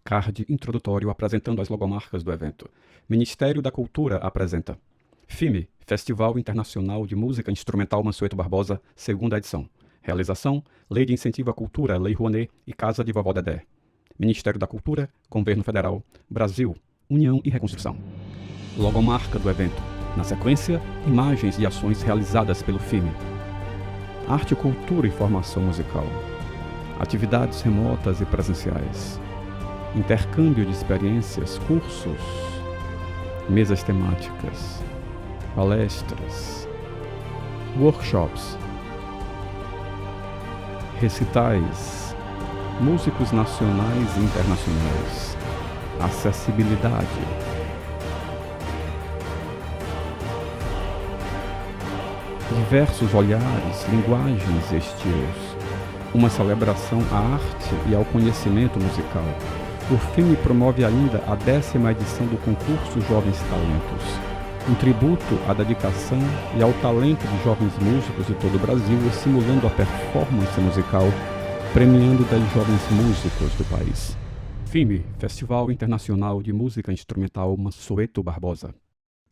Card introdutório apresentando as logomarcas do evento. Ministério da Cultura apresenta FIME, Festival Internacional de Música Instrumental Mansueto Barbosa, segunda edição. Realização, Lei de Incentivo à Cultura, Lei Rouanet e Casa de Vovó Dedé. Ministério da Cultura, Governo Federal, Brasil, União e Reconstrução. Logomarca do evento. Na sequência, imagens de ações realizadas pelo FIME. Arte, cultura e formação musical. Atividades remotas e presenciais. Intercâmbio de experiências, cursos, mesas temáticas, palestras, workshops, recitais, músicos nacionais e internacionais, acessibilidade, diversos olhares, linguagens e estilos, uma celebração à arte e ao conhecimento musical. O FIME promove ainda a 10ª edição do concurso Jovens Talentos, um tributo à dedicação e ao talento de jovens músicos de todo o Brasil, simulando a performance musical, premiando 10 jovens músicos do país. FIME, Festival Internacional de Música Instrumental Mansueto Barbosa.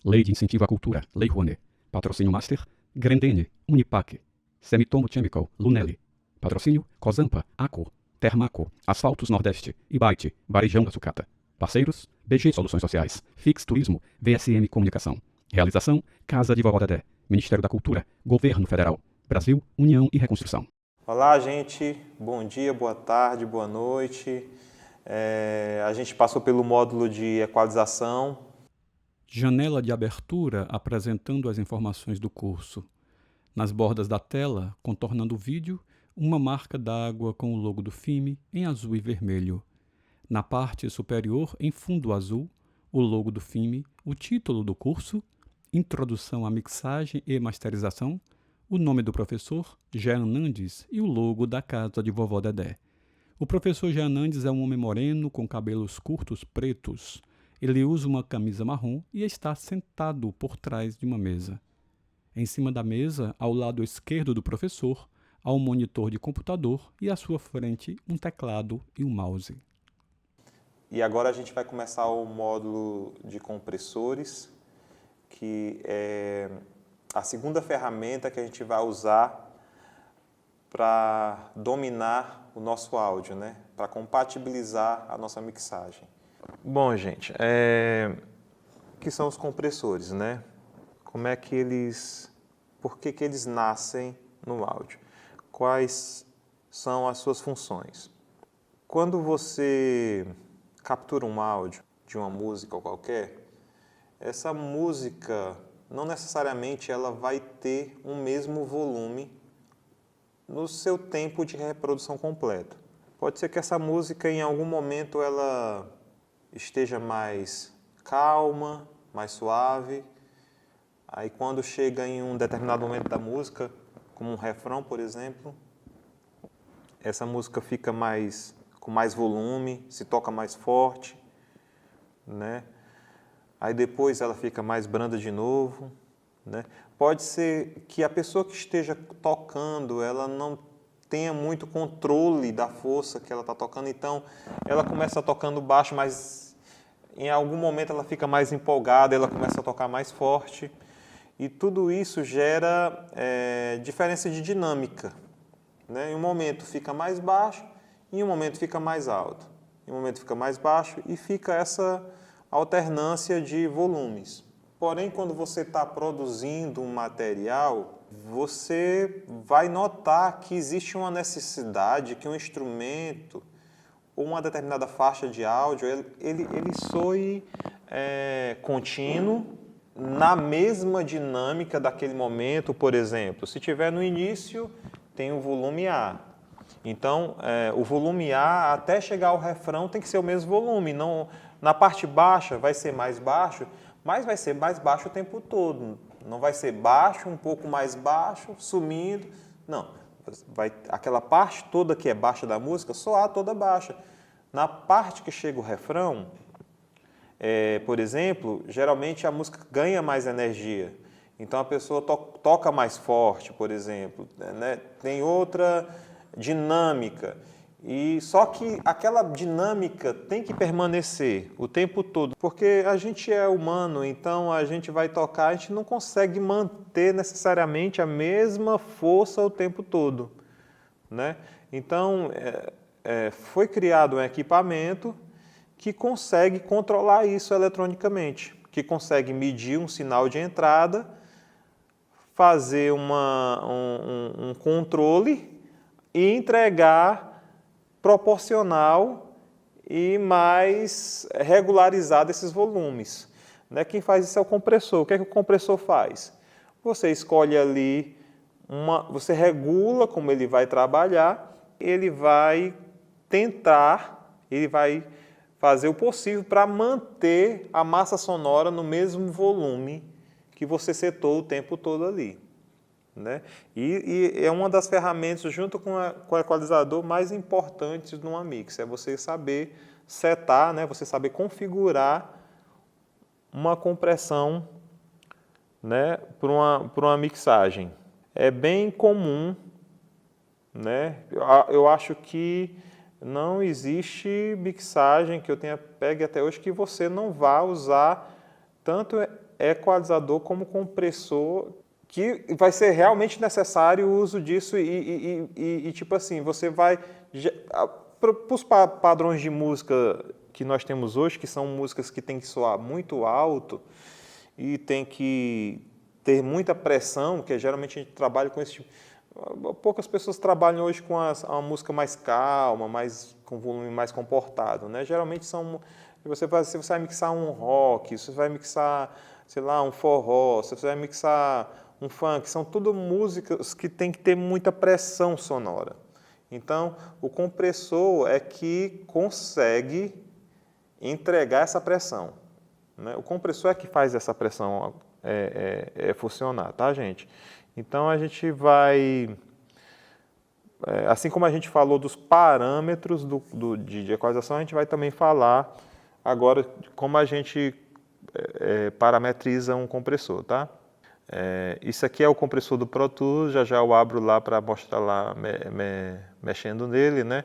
Lei de Incentivo à Cultura, Lei Rouanet. Patrocínio Master, Grendene, Unipac, Semitomo Chemical, Lunelli. Patrocínio, Cozampa, Aco, Termaco, Asfaltos Nordeste, Ibite, Varejão da Sucata. Parceiros, BG Soluções Sociais, Fix Turismo, VSM Comunicação. Realização, Casa de Vovó Dedé, Ministério da Cultura, Governo Federal, Brasil, União e Reconstrução. Olá, gente. Bom dia, boa tarde, boa noite. A gente passou pelo módulo de equalização. Janela de abertura apresentando as informações do curso. Nas bordas da tela, contornando o vídeo, uma marca d'água com o logo do FIME em azul e vermelho. Na parte superior, em fundo azul, o logo do FIME, o título do curso, Introdução à Mixagem e Masterização, o nome do professor, Jean Nandes, e o logo da Casa de Vovó Dedé. O professor Jean Nandes é um homem moreno com cabelos curtos pretos. Ele usa uma camisa marrom e está sentado por trás de uma mesa. Em cima da mesa, ao lado esquerdo do professor, há um monitor de computador e à sua frente um teclado e um mouse. E agora a gente vai começar o módulo de compressores, que é a segunda ferramenta que a gente vai usar para dominar o nosso áudio, né? Para compatibilizar a nossa mixagem. Bom, gente, o que são os compressores, né? Por que eles nascem no áudio? Quais são as suas funções? Quando você captura um áudio de uma música ou qualquer, essa música não necessariamente ela vai ter o mesmo volume no seu tempo de reprodução completa. Pode ser que essa música em algum momento ela esteja mais calma, mais suave. Aí quando chega em um determinado momento da música, como um refrão, por exemplo, essa música fica com mais volume, se toca mais forte, né? Aí depois ela fica mais branda de novo, né? Pode ser que a pessoa que esteja tocando, ela não tenha muito controle da força que ela está tocando, então ela começa tocando baixo, mas em algum momento ela fica mais empolgada, ela começa a tocar mais forte. E tudo isso gera diferença de dinâmica, né? Em um momento fica mais baixo, em um momento fica mais alto. Em um momento fica mais baixo e fica essa alternância de volumes. Porém, quando você está produzindo um material, você vai notar que existe uma necessidade que um instrumento ou uma determinada faixa de áudio, ele soe contínuo, na mesma dinâmica daquele momento. Por exemplo, se tiver no início, tem o volume A. Então, o volume A, até chegar ao refrão, tem que ser o mesmo volume. Não, na parte baixa vai ser mais baixo, mas vai ser mais baixo o tempo todo. Não vai ser baixo, um pouco mais baixo, sumindo. Não, aquela parte toda que é baixa da música, soar toda baixa. Na parte que chega o refrão, por exemplo, geralmente a música ganha mais energia. Então a pessoa toca mais forte, por exemplo, né? Tem outra dinâmica. E só que aquela dinâmica tem que permanecer o tempo todo, porque a gente é humano, então a gente vai tocar, a gente não consegue manter necessariamente a mesma força o tempo todo, né? Então, foi criado um equipamento que consegue controlar isso eletronicamente, que consegue medir um sinal de entrada, fazer um controle e entregar proporcional e mais regularizado esses volumes, né? Quem faz isso é o compressor. O que é que o compressor faz? Você escolhe ali, você regula como ele vai trabalhar, ele vai tentar, ele vai fazer o possível para manter a massa sonora no mesmo volume que você setou o tempo todo ali, né? E é uma das ferramentas, junto com o equalizador, mais importantes numa mix, é você saber setar, né? Você saber configurar uma compressão, né? Para uma mixagem. É bem comum, né? Eu acho que não existe mixagem que eu tenha pegue até hoje que você não vá usar tanto equalizador como compressor, que vai ser realmente necessário o uso disso e tipo assim, você vai... Para os padrões de música que nós temos hoje, que são músicas que tem que soar muito alto e tem que ter muita pressão, que geralmente a gente trabalha com esse tipo... Poucas pessoas trabalham hoje com a música mais calma, com volume mais comportado, né? Geralmente você vai mixar um rock, você vai mixar, sei lá, um forró, você vai mixar um funk, são tudo músicas que tem que ter muita pressão sonora. Então, o compressor é que consegue entregar essa pressão, né? O compressor é que faz essa pressão funcionar, tá, gente? Então, a gente vai, assim como a gente falou dos parâmetros de equalização, a gente vai também falar agora de como a gente parametriza um compressor, tá? Isso aqui é o compressor do Pro Tools, já eu abro lá para mostrar lá, mexendo nele, né?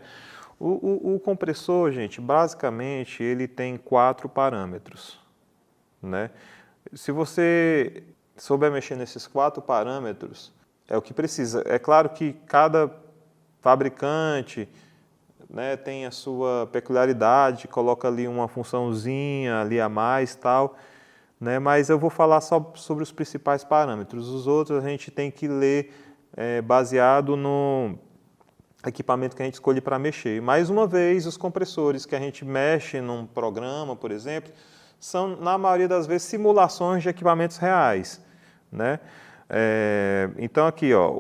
O compressor, gente, basicamente, ele tem 4 parâmetros, né? Se você souber mexer nesses 4 parâmetros, é o que precisa. É claro que cada fabricante, né, tem a sua peculiaridade, coloca ali uma funçãozinha ali a mais, tal, né? Mas eu vou falar só sobre os principais parâmetros. Os outros a gente tem que ler baseado no equipamento que a gente escolhe para mexer. Mais uma vez, os compressores que a gente mexe num programa, por exemplo, são, na maioria das vezes, simulações de equipamentos reais, né? Então, aqui, ó,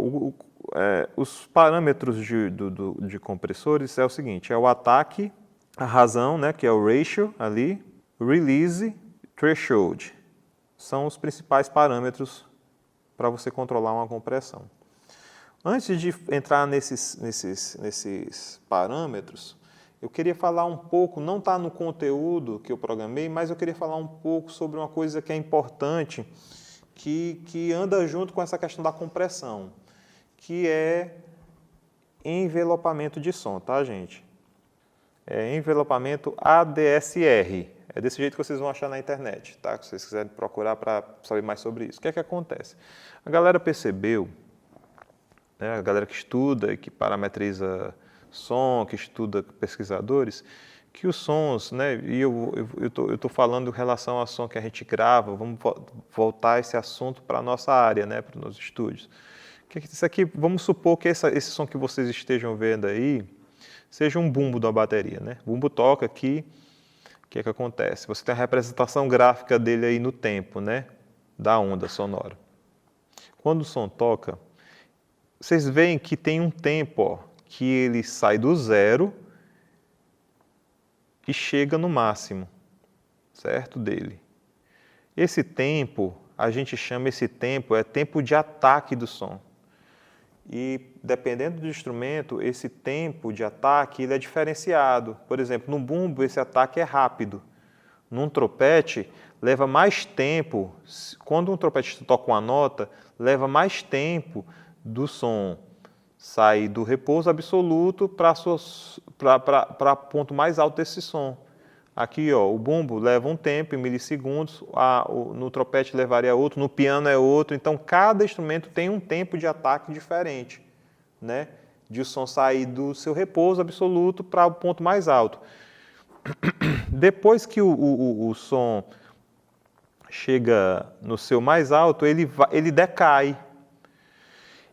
os parâmetros de compressores é o seguinte, é o ataque, a razão, né, que é o ratio ali, release, threshold. São os principais parâmetros para você controlar uma compressão. Antes de entrar nesses parâmetros, eu queria falar um pouco, não está no conteúdo que eu programei, mas eu queria falar um pouco sobre uma coisa que é importante, que anda junto com essa questão da compressão, que é envelopamento de som, tá, gente? É envelopamento ADSR. É desse jeito que vocês vão achar na internet, tá? Se vocês quiserem procurar para saber mais sobre isso. O que é que acontece? A galera percebeu, né, a galera que estuda e que parametriza som, que estuda pesquisadores, que os sons, né, e eu estou falando em relação ao som que a gente grava, vamos voltar esse assunto para a nossa área, né, para os nossos estúdios. Isso aqui, vamos supor que esse som que vocês estejam vendo aí seja um bumbo da bateria, né? O bumbo toca aqui, o que é que acontece? Você tem a representação gráfica dele aí no tempo, né, da onda sonora. Quando o som toca, vocês veem que tem um tempo, ó, que ele sai do zero e chega no máximo, certo, dele. Esse tempo, a gente chama esse tempo, tempo de ataque do som. E, dependendo do instrumento, esse tempo de ataque ele é diferenciado. Por exemplo, no bumbo, esse ataque é rápido. Num trompete, leva mais tempo. Quando um trompetista toca uma nota, leva mais tempo do som sair do repouso absoluto para ponto mais alto desse som. Aqui, ó, o bumbo leva um tempo, em milissegundos, no trompete levaria outro, no piano é outro. Então, cada instrumento tem um tempo de ataque diferente, né? De o som sair do seu repouso absoluto para o ponto mais alto. Depois que o som chega no seu mais alto, ele decai.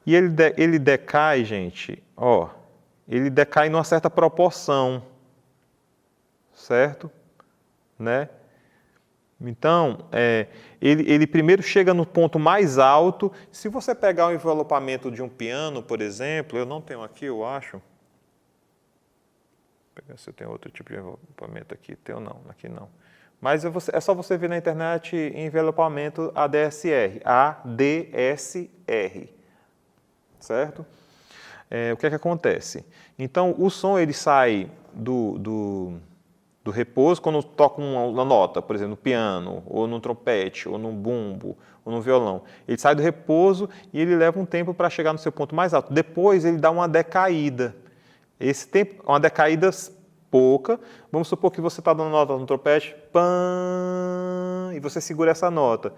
E ele decai, gente, ó, ele decai numa certa proporção. Certo? Né? Então, ele primeiro chega no ponto mais alto. Se você pegar o envelopamento de um piano, por exemplo, eu não tenho aqui, eu acho. Vou pegar se eu tenho outro tipo de envelopamento aqui. Tenho não, aqui não. Mas é só você ver na internet envelopamento ADSR. ADSR. Certo? O que é que acontece? Então, o som ele sai do repouso, quando toca uma nota, por exemplo, no piano, ou no trompete, ou no bumbo, ou no violão. Ele sai do repouso e ele leva um tempo para chegar no seu ponto mais alto. Depois ele dá uma decaída. Esse tempo, uma decaída pouca. Vamos supor que você está dando nota no trompete, pam, e você segura essa nota.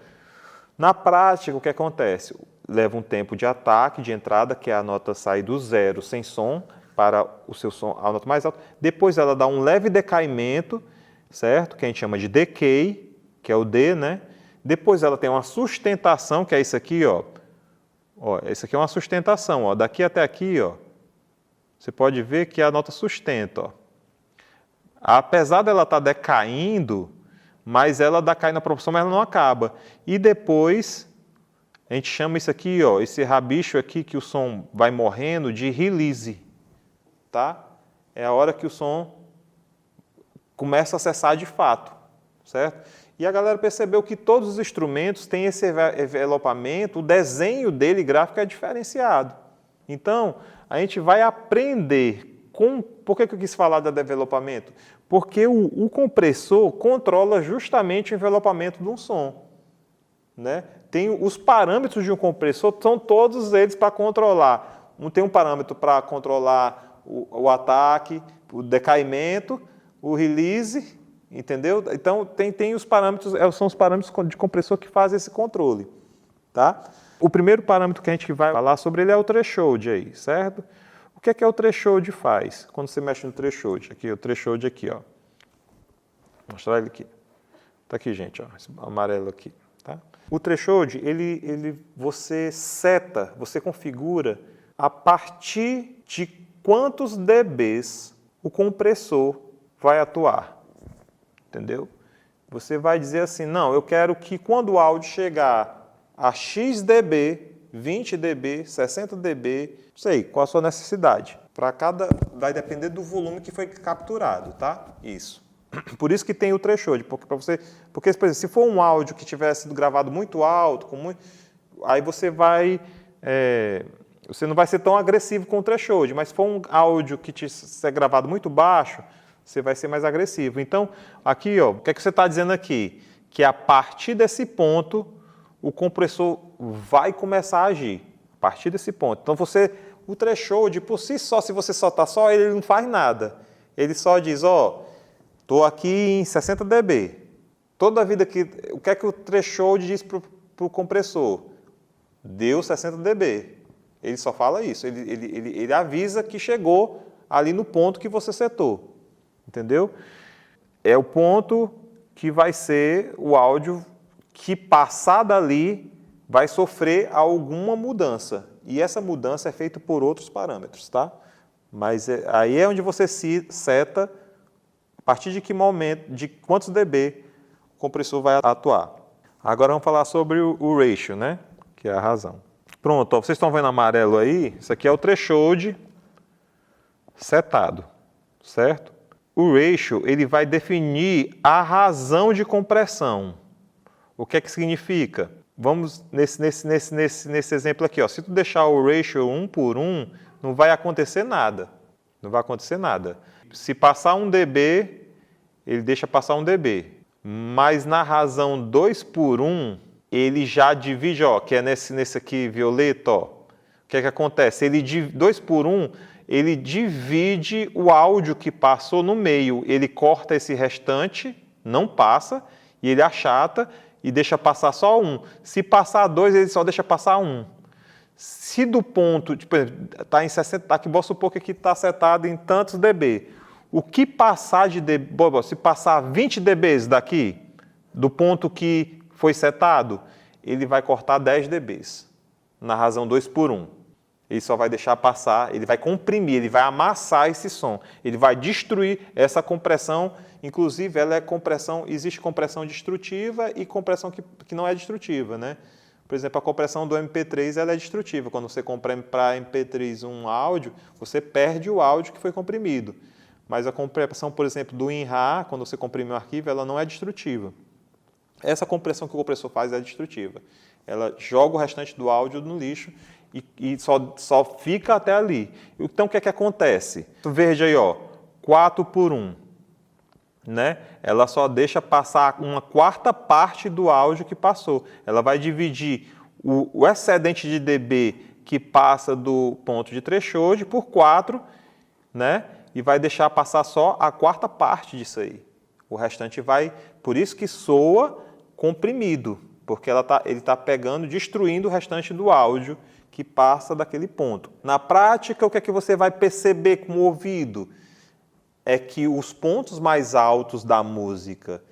Na prática, o que acontece? Leva um tempo de ataque, de entrada, que é a nota sai do zero sem som, para o seu som, a nota mais alta. Depois ela dá um leve decaimento, certo? Que a gente chama de decay, que é o D, né? Depois ela tem uma sustentação, que é isso aqui, ó. Isso aqui é uma sustentação, ó. Daqui até aqui, ó. Você pode ver que a nota sustenta, ó. Apesar dela estar decaindo, mas ela decai na proporção, mas ela não acaba. E depois a gente chama isso aqui, ó, esse rabicho aqui que o som vai morrendo, de release. Tá? É a hora que o som começa a cessar de fato, certo? E a galera percebeu que todos os instrumentos têm esse envelopamento, o desenho dele gráfico é diferenciado. Então, a gente vai aprender por que eu quis falar do envelopamento? Porque o compressor controla justamente o envelopamento de um som, né? Tem os parâmetros de um compressor, são todos eles para controlar. Tem um parâmetro para controlar o ataque, o decaimento, o release, entendeu? Então, tem os parâmetros, são os parâmetros de compressor que fazem esse controle, tá? O primeiro parâmetro que a gente vai falar sobre ele é o threshold aí, certo? O que é o threshold faz? Quando você mexe no threshold, aqui, o threshold aqui, ó. Vou mostrar ele aqui. Tá aqui, gente, ó, esse amarelo aqui, tá? O threshold, você seta, você configura a partir de quantos dBs o compressor vai atuar, entendeu? Você vai dizer assim, não, eu quero que quando o áudio chegar a X dB, 20 dB, 60 dB, não sei, qual a sua necessidade. Vai depender do volume que foi capturado, tá? Isso. Por isso que tem o threshold, porque, por exemplo, se for um áudio que tivesse sido gravado muito alto, aí você vai... Você não vai ser tão agressivo com o threshold, mas se for um áudio que ser gravado muito baixo, você vai ser mais agressivo. Então, aqui, ó, o que é que você está dizendo aqui? Que a partir desse ponto, o compressor vai começar a agir. A partir desse ponto. Então, o threshold, por si só, se você soltar só, ele não faz nada. Ele só diz, ó, estou aqui em 60 dB. Toda a vida o que é que o threshold diz para o compressor? Deu 60 dB. Ele só fala isso, ele avisa que chegou ali no ponto que você setou, entendeu? É o ponto que vai ser o áudio que, passar dali, vai sofrer alguma mudança. E essa mudança é feita por outros parâmetros, tá? Mas aí é onde você seta a partir de que momento, de quantos dB o compressor vai atuar. Agora vamos falar sobre o ratio, né? Que é a razão. Pronto, ó, vocês estão vendo amarelo aí? Isso aqui é o threshold setado, certo? O ratio, ele vai definir a razão de compressão. O que é que significa? Vamos nesse exemplo aqui, ó. Se tu deixar o ratio 1 por 1, não vai acontecer nada. Não vai acontecer nada. Se passar 1 dB, ele deixa passar 1 dB. Mas na razão 2 por 1, ele já divide, ó, que é nesse aqui violeta, ó. O que é que acontece? 2 por 1, ele divide o áudio que passou no meio. Ele corta esse restante, não passa, e ele achata e deixa passar só 1. Se passar 2, ele só deixa passar 1. Se do ponto, tipo, está em 60, aqui, vou supor que aqui está setado em tantos dB. O que passar de dB, se passar 20 dB daqui, do ponto que foi setado, ele vai cortar 10 dB, na razão 2 por 1. Ele só vai deixar passar, ele vai comprimir, ele vai amassar esse som, ele vai destruir essa compressão. Inclusive, ela é compressão, existe compressão destrutiva e compressão que não é destrutiva, né? Por exemplo, a compressão do MP3 ela é destrutiva. Quando você comprime para MP3 um áudio, você perde o áudio que foi comprimido. Mas a compressão, por exemplo, do WinRAR, quando você comprime um arquivo, ela não é destrutiva. Essa compressão que o compressor faz é destrutiva. Ela joga o restante do áudio no lixo e só fica até ali. Então, o que é que acontece? Verde aí, ó, 4 por 1. Né? Ela só deixa passar uma quarta parte do áudio que passou. Ela vai dividir o excedente de dB que passa do ponto de threshold por 4, né? E vai deixar passar só a quarta parte disso aí. O restante vai... Por isso que soa comprimido, porque ele está pegando, destruindo o restante do áudio que passa daquele ponto. Na prática, o que é que você vai perceber com o ouvido? É que os pontos mais altos da música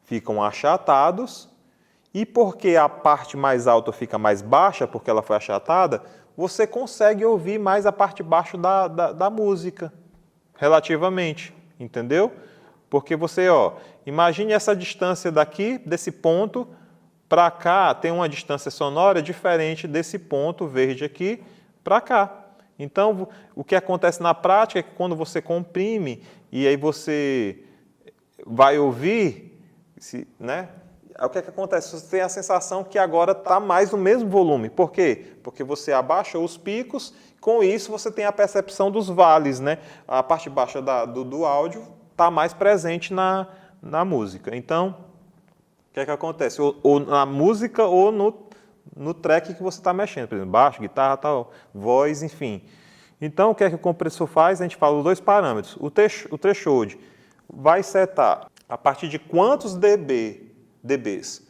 ficam achatados e porque a parte mais alta fica mais baixa, porque ela foi achatada, você consegue ouvir mais a parte baixa da música, relativamente, entendeu? Porque você, ó, imagine essa distância daqui, desse ponto, para cá, tem uma distância sonora diferente desse ponto verde aqui para cá. Então, o que acontece na prática é que quando você comprime e aí você vai ouvir, né? O que é que acontece? Você tem a sensação que agora está mais no mesmo volume. Por quê? Porque você abaixou os picos, com isso você tem a percepção dos vales, né? A parte baixa do áudio está mais presente na música. Então, o que é que acontece? Ou na música ou no track que você está mexendo, por exemplo, baixo, guitarra, tal, voz, enfim. Então, o que é que o compressor faz? A gente fala os dois parâmetros. O threshold vai setar a partir de quantos dBs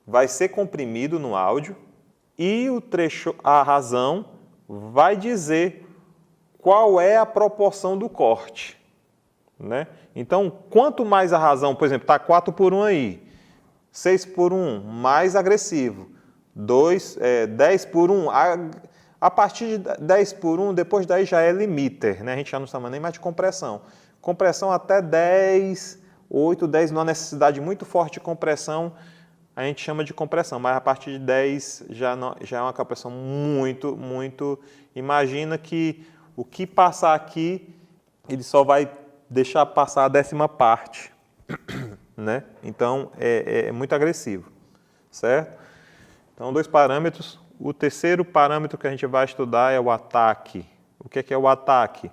vai ser comprimido no áudio e a razão vai dizer qual é a proporção do corte, né? Então, quanto mais a razão, por exemplo, está 4 por 1 aí, 6 por 1, mais agressivo. 10 por 1, a partir de 10 por 1, depois daí já é limiter, né? A gente já não chama nem mais de compressão. Compressão até 10, 8, 10, numa necessidade muito forte de compressão, a gente chama de compressão, mas a partir de 10 já é uma compressão muito, muito... Imagina que o que passar aqui, ele só vai deixar passar a 10ª parte, né? Então, é muito agressivo, certo? Então, 2 parâmetros. O terceiro parâmetro que a gente vai estudar é o ataque. O que é o ataque?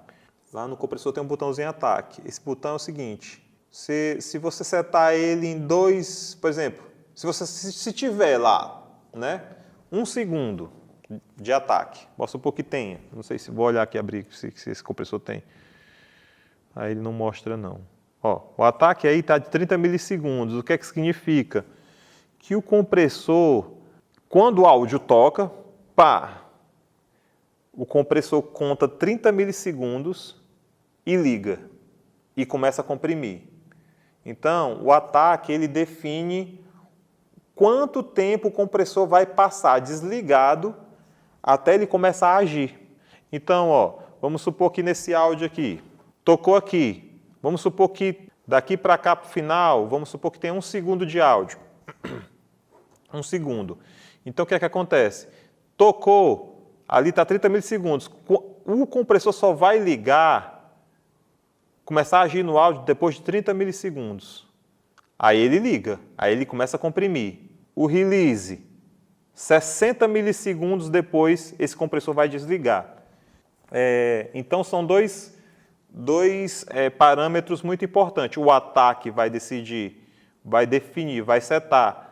Lá no compressor tem um botãozinho ataque. Esse botão é o seguinte, se você setar ele em 2, por exemplo, se tiver lá, né, 1 segundo de ataque, vou supor que tenha, não sei se vou olhar aqui, abrir se esse compressor tem. Aí ele não mostra não. Ó, o ataque aí está de 30 milissegundos. O que é que significa? Que o compressor... Quando o áudio toca, pá, o compressor conta 30 milissegundos e liga, e começa a comprimir. Então, o ataque, ele define quanto tempo o compressor vai passar desligado até ele começar a agir. Então, ó, vamos supor que nesse áudio aqui, tocou aqui, vamos supor que daqui para cá para o final, vamos supor que tem 1 segundo de áudio. 1 segundo. Então, o que é que acontece? Tocou, ali está 30 milissegundos. O compressor só vai ligar, começar a agir no áudio depois de 30 milissegundos. Aí ele liga, aí ele começa a comprimir. O release, 60 milissegundos depois, esse compressor vai desligar. Então, são dois parâmetros muito importantes. O ataque vai definir, vai setar.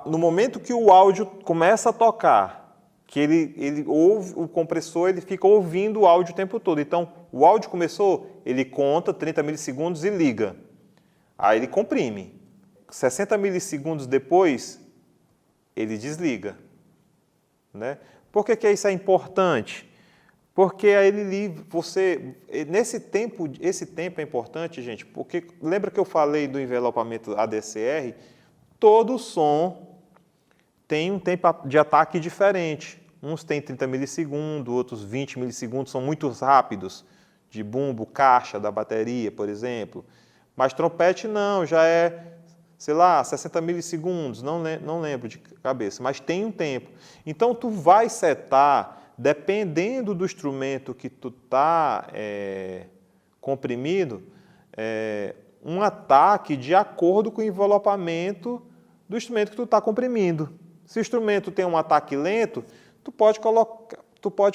No momento que o áudio começa a tocar, que ele ouve, o compressor ele fica ouvindo o áudio o tempo todo. Então, o áudio começou, ele conta 30 milissegundos e liga. Aí ele comprime. 60 milissegundos depois, ele desliga. Né? Por que isso é importante? Porque aí esse tempo é importante, gente, porque lembra que eu falei do envelopamento ADCR? Todo som tem um tempo de ataque diferente. Uns têm 30 milissegundos, outros 20 milissegundos, são muito rápidos, de bumbo, caixa da bateria, por exemplo. Mas trompete não, já é, sei lá, 60 milissegundos, não lembro de cabeça, mas tem um tempo. Então, tu vai setar, dependendo do instrumento que tu está comprimindo, um ataque de acordo com o envelopamento do instrumento que tu está comprimindo. Se o instrumento tem um ataque lento, tu pode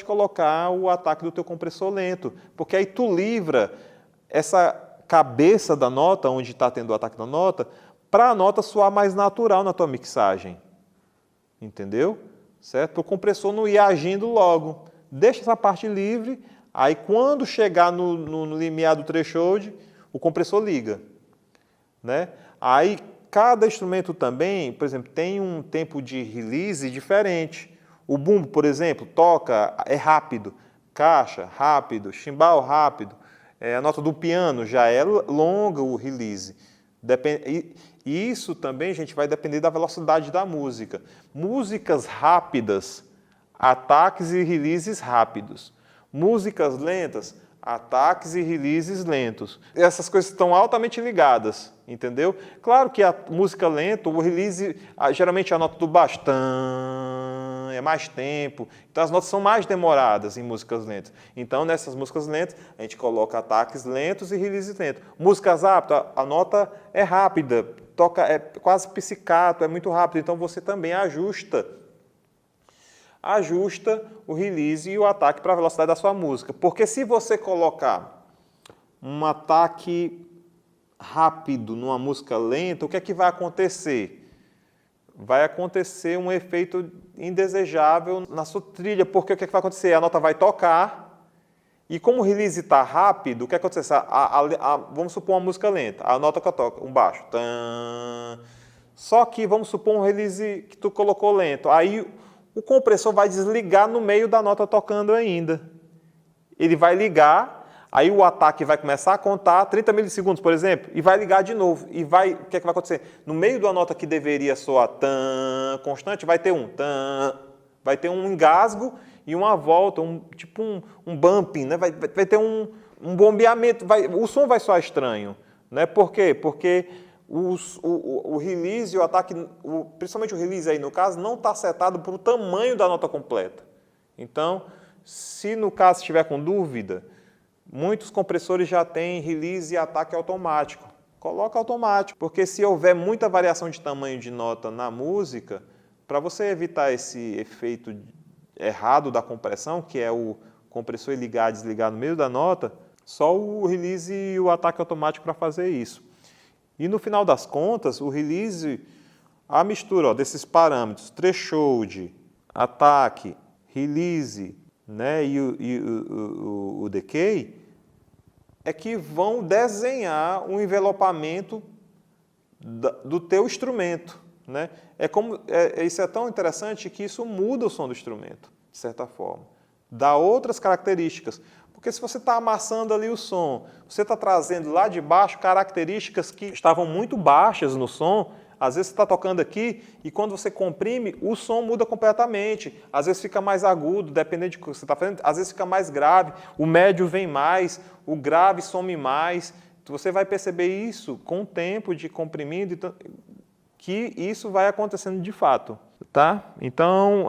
colocar o ataque do teu compressor lento, porque aí tu livra essa cabeça da nota, onde está tendo o ataque da nota, para a nota soar mais natural na tua mixagem. Entendeu? Certo? Para o compressor não ir agindo logo. Deixa essa parte livre, aí quando chegar no limiar do threshold, o compressor liga. Né? Aí cada instrumento também, por exemplo, tem um tempo de release diferente. O bumbo, por exemplo, toca, é rápido. Caixa, rápido. Chimbal, rápido. A nota do piano já é longa o release. E isso também, gente, vai depender da velocidade da música. Músicas rápidas, ataques e releases rápidos. Músicas lentas, ataques e releases lentos. Essas coisas estão altamente ligadas, entendeu? Claro que a música lenta, o release, geralmente a nota do baixo, é mais tempo. Então as notas são mais demoradas em músicas lentas. Então nessas músicas lentas a gente coloca ataques lentos e releases lentos. Músicas rápidas, a nota é rápida, é quase pizzicato, é muito rápido. Então você também ajusta o release e o ataque para a velocidade da sua música. Porque se você colocar um ataque rápido numa música lenta, o que é que vai acontecer? Vai acontecer um efeito indesejável na sua trilha, porque o que é que vai acontecer? A nota vai tocar, e como o release está rápido, o que acontece? Vamos supor uma música lenta, a nota que toca, um baixo. Só que vamos supor um release que tu colocou lento, aí o compressor vai desligar no meio da nota tocando ainda. Ele vai ligar, aí o ataque vai começar a contar 30 milissegundos, por exemplo, e vai ligar de novo. E o que é que vai acontecer? No meio da nota que deveria soar constante, vai ter vai ter um engasgo e uma volta, tipo um bumping, né? Vai ter um bombeamento, o som vai soar estranho. Né? Por quê? Porque o release e o ataque, principalmente o release aí no caso, não está setado para o tamanho da nota completa. Então, se no caso estiver com dúvida, muitos compressores já têm release e ataque automático. Coloca automático, porque se houver muita variação de tamanho de nota na música, para você evitar esse efeito errado da compressão, que é o compressor ligar e desligar no meio da nota, só o release e o ataque automático para fazer isso. E no final das contas, o release, a mistura desses parâmetros, threshold, ataque, release, né, e o decay, é que vão desenhar um envelopamento do teu instrumento. Né? Isso é tão interessante que isso muda o som do instrumento, de certa forma. Dá outras características. Porque se você está amassando ali o som, você está trazendo lá de baixo características que estavam muito baixas no som, às vezes você está tocando aqui e quando você comprime, o som muda completamente. Às vezes fica mais agudo, dependendo do que você está fazendo, às vezes fica mais grave, o médio vem mais, o grave some mais. Você vai perceber isso com o tempo de comprimindo, que isso vai acontecendo de fato. Tá? Então,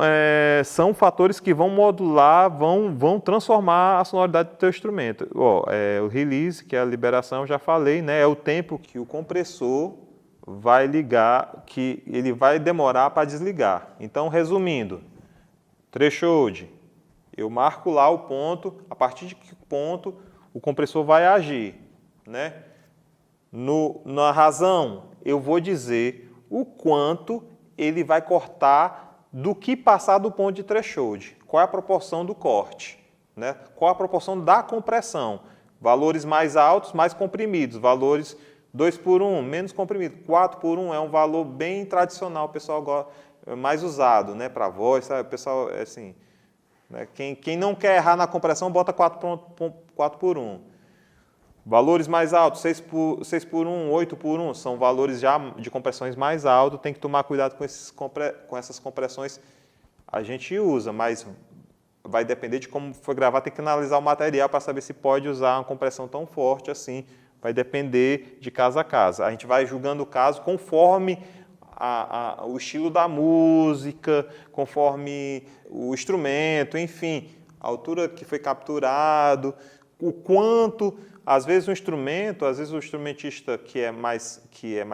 são fatores que vão modular, vão transformar a sonoridade do teu instrumento. O release, que é a liberação, já falei, né? É o tempo que o compressor vai ligar, que ele vai demorar para desligar. Então, resumindo, threshold, eu marco lá o ponto, a partir de que ponto o compressor vai agir. Né? Na razão, eu vou dizer o quanto ele vai cortar do que passar do ponto de threshold. Qual é a proporção do corte? Né? Qual a proporção da compressão? Valores mais altos, mais comprimidos. Valores 2:1, menos comprimido. 4:1 é um valor bem tradicional, o pessoal gosta, mais usado, né, para voz. Sabe? O pessoal, assim, né, quem não quer errar na compressão, bota 4:1. Valores mais altos, 6:1, 8:1, são valores já de compressões mais altos. Tem que tomar cuidado com essas compressões. A gente usa, mas vai depender de como foi gravado. Tem que analisar o material para saber se pode usar uma compressão tão forte assim. Vai depender de caso a caso. A gente vai julgando o caso conforme o estilo da música, conforme o instrumento, enfim, a altura que foi capturado, o quanto. Às vezes o instrumentista que é mais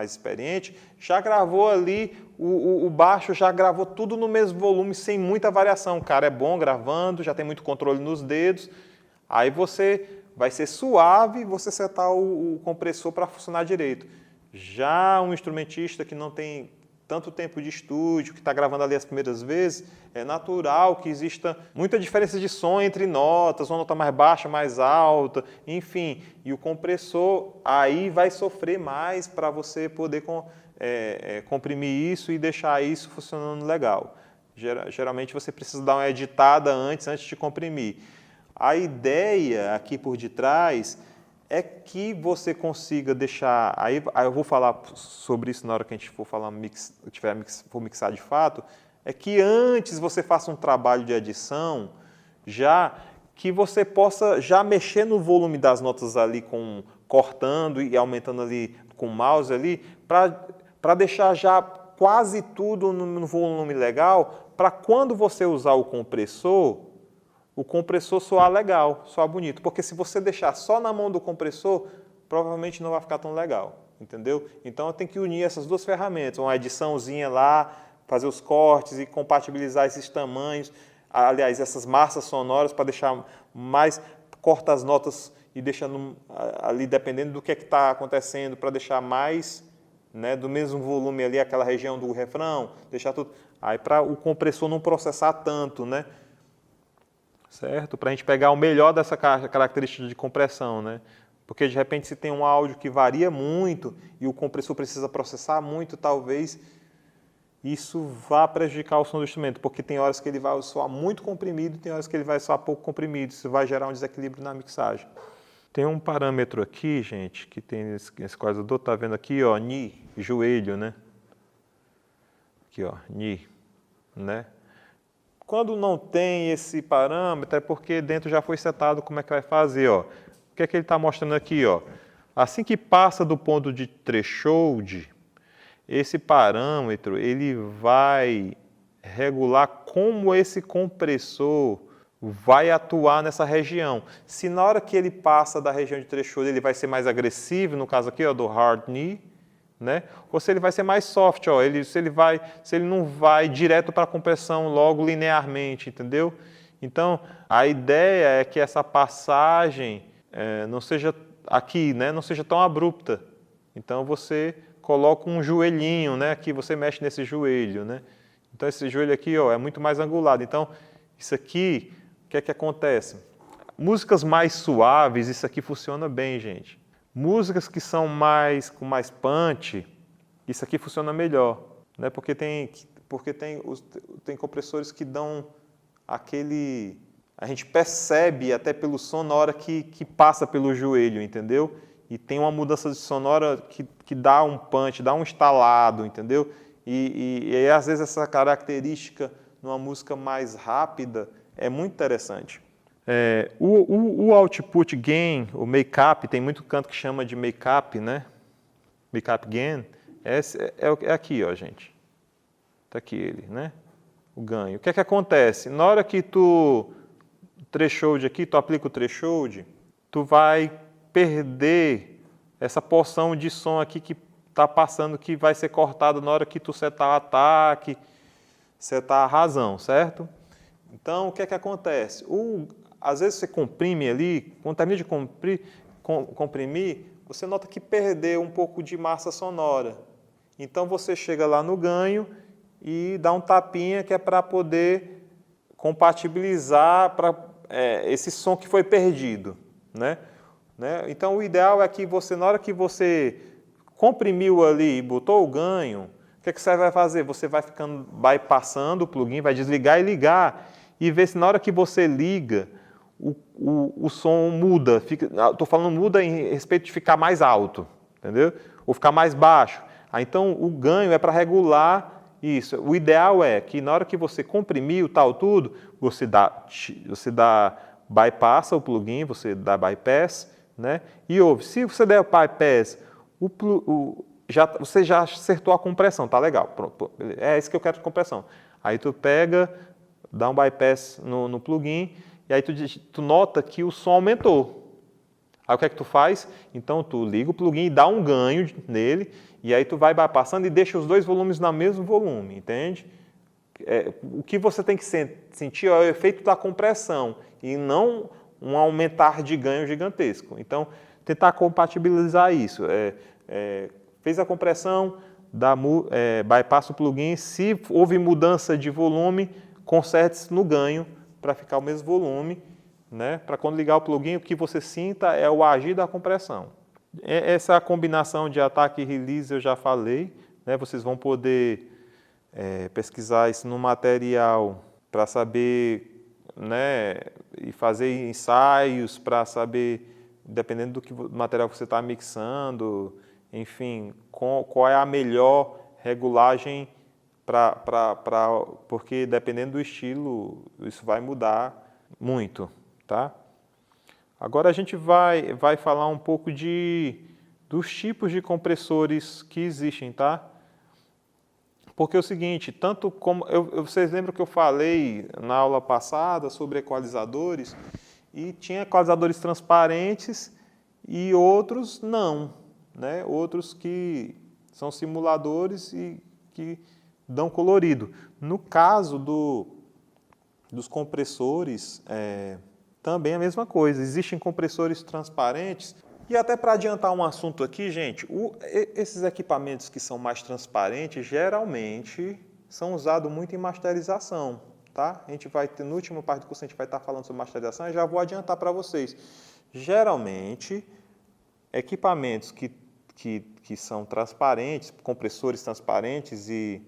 experiente já gravou ali, o baixo já gravou tudo no mesmo volume, sem muita variação. O cara é bom gravando, já tem muito controle nos dedos. Aí vai ser suave você setar o compressor para funcionar direito. Já um instrumentista que não tem tanto tempo de estúdio, que está gravando ali as primeiras vezes, é natural que exista muita diferença de som entre notas, uma nota mais baixa, mais alta, enfim. E o compressor aí vai sofrer mais para você poder comprimir isso e deixar isso funcionando legal. Geralmente você precisa dar uma editada antes de comprimir. A ideia aqui por detrás é que você consiga deixar, aí eu vou falar sobre isso na hora que a gente for for mixar de fato, é que antes você faça um trabalho de edição, já que você possa já mexer no volume das notas ali, cortando e aumentando ali com o mouse ali, para deixar já quase tudo no volume legal, para quando você usar o compressor soar legal, soar bonito. Porque se você deixar só na mão do compressor, provavelmente não vai ficar tão legal, entendeu? Então eu tenho que unir essas duas ferramentas, uma ediçãozinha lá, fazer os cortes e compatibilizar esses tamanhos, aliás, essas massas sonoras para deixar mais, corta as notas e deixa ali, dependendo do que está acontecendo, para deixar mais, né, do mesmo volume ali, aquela região do refrão, deixar tudo. Aí para o compressor não processar tanto, né? Certo? Para a gente pegar o melhor dessa característica de compressão, né? Porque de repente se tem um áudio que varia muito e o compressor precisa processar muito, talvez isso vá prejudicar o som do instrumento, porque tem horas que ele vai soar muito comprimido e tem horas que ele vai soar pouco comprimido, isso vai gerar um desequilíbrio na mixagem. Tem um parâmetro aqui, gente, que tem esse quadrador, tá vendo aqui, ó, Ni, joelho, né? Aqui, ó, Ni, né? Quando não tem esse parâmetro, é porque dentro já foi setado como é que vai fazer. Ó. O que é que ele está mostrando aqui? Ó? Assim que passa do ponto de threshold, esse parâmetro ele vai regular como esse compressor vai atuar nessa região. Se na hora que ele passa da região de threshold ele vai ser mais agressivo, no caso aqui ó, do hard knee, né? Ou se ele vai ser mais soft, ó, se ele não vai direto para a compressão logo linearmente, entendeu? Então, a ideia é que essa passagem não seja aqui, né? Não seja tão abrupta. Então, você coloca um joelhinho, né? Aqui você mexe nesse joelho, né? Então, esse joelho aqui ó, é muito mais angulado. Então, isso aqui, o que é que acontece? Músicas mais suaves, isso aqui funciona bem, gente. Músicas que são com mais punch, isso aqui funciona melhor, né? Porque tem compressores que dão aquele... A gente percebe até pelo som na hora que passa pelo joelho, entendeu? E tem uma mudança de sonora que dá um punch, dá um estalado, entendeu? E às vezes essa característica numa música mais rápida é muito interessante. O output gain, o make-up, tem muito canto que chama de make-up, né? Make-up gain, é aqui, ó, gente. Está aqui ele, né? O ganho. O que é que acontece? Na hora que tu threshold aqui, tu aplica o threshold, tu vai perder essa porção de som aqui que está passando, que vai ser cortada na hora que tu setar o ataque, setar a razão, certo? Então, o que é que acontece? Às vezes você comprime ali, quando termina de comprimir, você nota que perdeu um pouco de massa sonora. Então você chega lá no ganho e dá um tapinha que é para poder compatibilizar esse som que foi perdido, né? Então, o ideal é que você, na hora que você comprimiu ali e botou o ganho, o que é que você vai fazer? Você vai bypassando o plugin, vai desligar e ligar, e ver se na hora que você liga, o som muda. Estou falando muda em respeito de ficar mais alto, entendeu? Ou ficar mais baixo. Então, o ganho é para regular isso. O ideal é que na hora que você comprimiu tal tudo, você bypassa o plugin, você dá bypass, né? E ouve. Se você der o bypass, você já acertou a compressão, tá legal. É isso que eu quero de compressão. Aí tu pega, dá um bypass no plugin, e aí tu nota que o som aumentou. Aí o que é que tu faz? Então tu liga o plugin e dá um ganho nele, e aí tu vai bypassando e deixa os dois volumes no mesmo volume, entende? O que você tem que sentir é o efeito da compressão, e não um aumentar de ganho gigantesco. Então, tentar compatibilizar isso. Fez a compressão, bypassa o plugin, se houve mudança de volume, conserte no ganho para ficar o mesmo volume, né? Para quando ligar o plugin, o que você sinta é o agir da compressão. Essa combinação de ataque e release eu já falei, né? Vocês vão poder pesquisar isso no material para saber, né? E fazer ensaios para saber, dependendo do material que você está mixando, enfim, qual é a melhor regulagem porque dependendo do estilo, isso vai mudar muito, tá? Agora a gente vai falar um pouco dos tipos de compressores que existem, tá? Porque é o seguinte, tanto como vocês lembram que eu falei na aula passada sobre equalizadores, e tinha equalizadores transparentes e outros não, né? Outros que são simuladores e que dão colorido. No caso dos compressores, também é a mesma coisa. Existem compressores transparentes. E até para adiantar um assunto aqui, gente, esses equipamentos que são mais transparentes, geralmente são usados muito em masterização, tá? A gente vai ter, na última parte do curso, a gente vai estar falando sobre masterização, e já vou adiantar para vocês. Geralmente, equipamentos que são transparentes, compressores transparentes e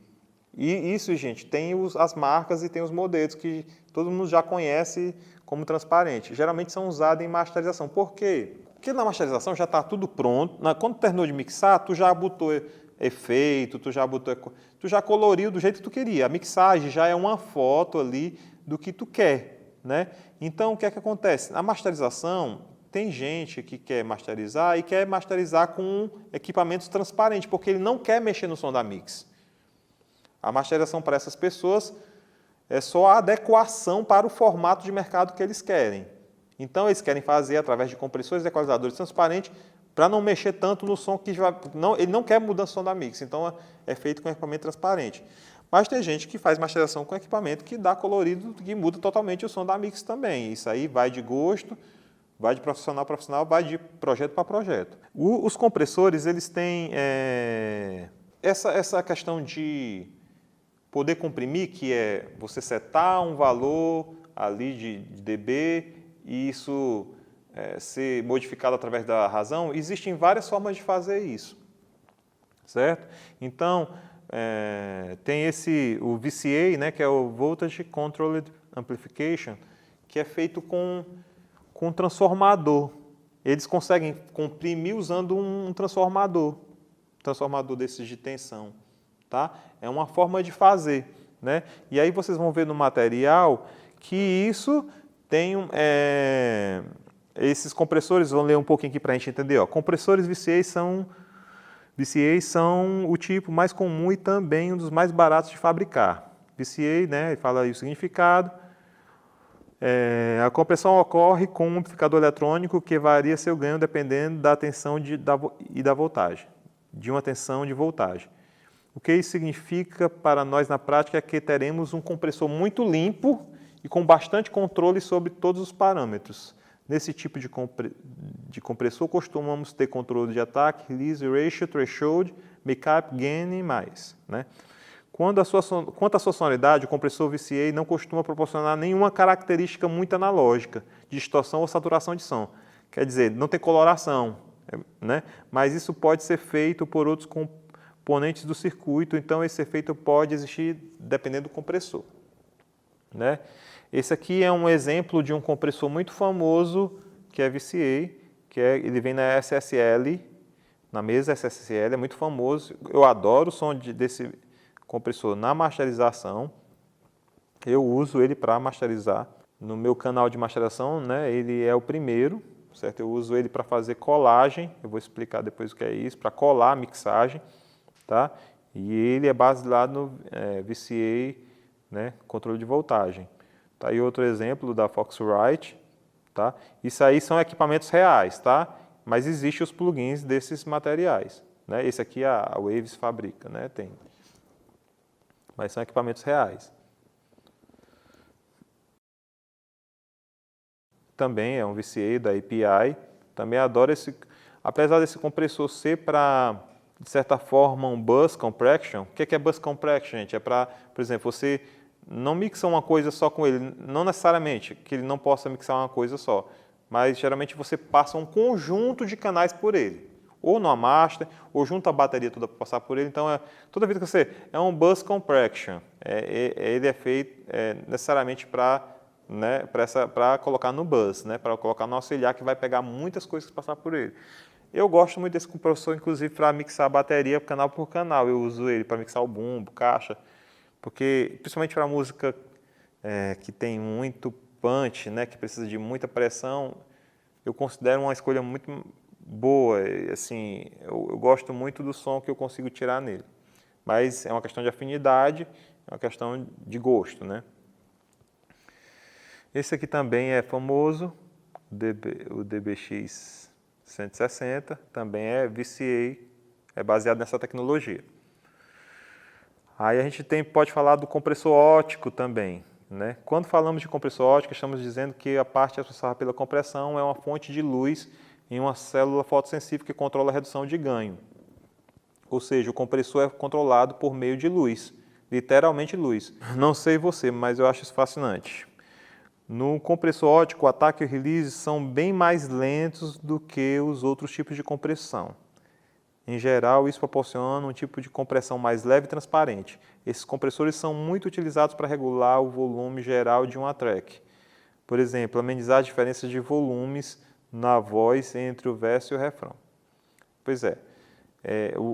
isso, gente, tem as marcas e tem os modelos que todo mundo já conhece como transparente. Geralmente são usados em masterização. Por quê? Porque na masterização já está tudo pronto. Quando terminou de mixar, tu já botou efeito, tu já coloriu do jeito que tu queria. A mixagem já é uma foto ali do que tu quer, né? Então, o que é que acontece? Na masterização, tem gente que quer masterizar e quer masterizar com equipamentos transparentes, porque ele não quer mexer no som da mix. A masterização para essas pessoas é só a adequação para o formato de mercado que eles querem. Então, eles querem fazer através de compressores e equalizadores transparentes para não mexer tanto no som que ele não quer mudança do som da mix. Então, é feito com equipamento transparente. Mas tem gente que faz masterização com equipamento que dá colorido, que muda totalmente o som da mix também. Isso aí vai de gosto, vai de profissional a profissional, vai de projeto para projeto. Os compressores, eles têm essa questão de poder comprimir, que é você setar um valor ali de dB e isso ser modificado através da razão. Existem várias formas de fazer isso, certo? Então, tem o VCA, né, que é o Voltage Controlled Amplification, que é feito com transformador. Eles conseguem comprimir usando um transformador desses de tensão. Tá? É uma forma de fazer, né? E aí vocês vão ver no material que isso tem esses compressores, vamos ler um pouquinho aqui para a gente entender. Ó. Compressores VCA são o tipo mais comum e também um dos mais baratos de fabricar. VCA, né, fala aí o significado. A compressão ocorre com um amplificador eletrônico que varia seu ganho dependendo da tensão e da voltagem, de uma tensão de voltagem. O que isso significa para nós na prática é que teremos um compressor muito limpo e com bastante controle sobre todos os parâmetros. Nesse tipo de compressor, costumamos ter controle de ataque, release, ratio, threshold, makeup, gain e mais, né? Quanto à sua sonoridade, o compressor VCA não costuma proporcionar nenhuma característica muito analógica, de distorção ou saturação de som. Quer dizer, não tem coloração, né? Mas isso pode ser feito por outros componentes do circuito, então esse efeito pode existir dependendo do compressor, né? Esse aqui é um exemplo de um compressor muito famoso, que é VCA, ele vem na SSL, na mesa SSL, é muito famoso. Eu adoro o som desse compressor na masterização. Eu uso ele para masterizar. No meu canal de masterização, né, ele é o primeiro, certo? Eu uso ele para fazer colagem, eu vou explicar depois o que é isso, para colar a mixagem, tá? E ele é baseado no VCA, né, controle de voltagem. Tá aí outro exemplo da Foxrite, tá? Isso aí são equipamentos reais, tá? Mas existem os plugins desses materiais, né? Esse aqui a Waves fabrica, né? Tem. Mas são equipamentos reais. Também é um VCA da API. Também adoro apesar desse compressor ser para, de certa forma, um bus compression. O que é bus compression, gente? É para, por exemplo, você não mixa uma coisa só com ele. Não necessariamente que ele não possa mixar uma coisa só. Mas geralmente você passa um conjunto de canais por ele. Ou numa master, ou junta a bateria toda para passar por ele. Então, toda vez que você... É um bus compression. Ele é feito necessariamente para, né, para colocar no bus, né, para colocar no auxiliar, que vai pegar muitas coisas que passar por ele. Eu gosto muito desse compressor, inclusive, para mixar a bateria canal por canal. Eu uso ele para mixar o bumbo, caixa, porque, principalmente para música que tem muito punch, né, que precisa de muita pressão, eu considero uma escolha muito boa. Assim, eu gosto muito do som que eu consigo tirar nele. Mas é uma questão de afinidade, é uma questão de gosto, né? Esse aqui também é famoso, o DBX 160, também é VCA, é baseado nessa tecnologia. Aí a gente pode falar do compressor óptico também, né? Quando falamos de compressor óptico, estamos dizendo que a parte responsável pela compressão é uma fonte de luz em uma célula fotossensível que controla a redução de ganho. Ou seja, o compressor é controlado por meio de luz, literalmente luz. Não sei você, mas eu acho isso fascinante. No compressor óptico, o ataque e o release são bem mais lentos do que os outros tipos de compressão. Em geral, isso proporciona um tipo de compressão mais leve e transparente. Esses compressores são muito utilizados para regular o volume geral de uma track. Por exemplo, amenizar as diferenças de volumes na voz entre o verso e o refrão. Pois é,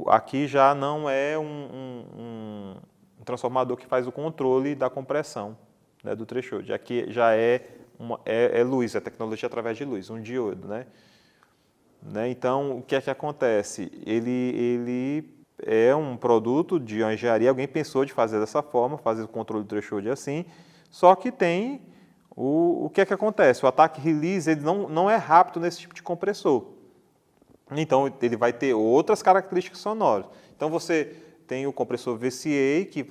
aqui já não é um transformador que faz o controle da compressão, né, do threshold. Aqui já é luz, é tecnologia através de luz, um diodo, né? Então, o que é que acontece? Ele é um produto de uma engenharia, alguém pensou de fazer dessa forma, fazer o controle do threshold assim, só que tem o que é que acontece? O ataque release ele não é rápido nesse tipo de compressor. Então, ele vai ter outras características sonoras. Então, você tem o compressor VCA, que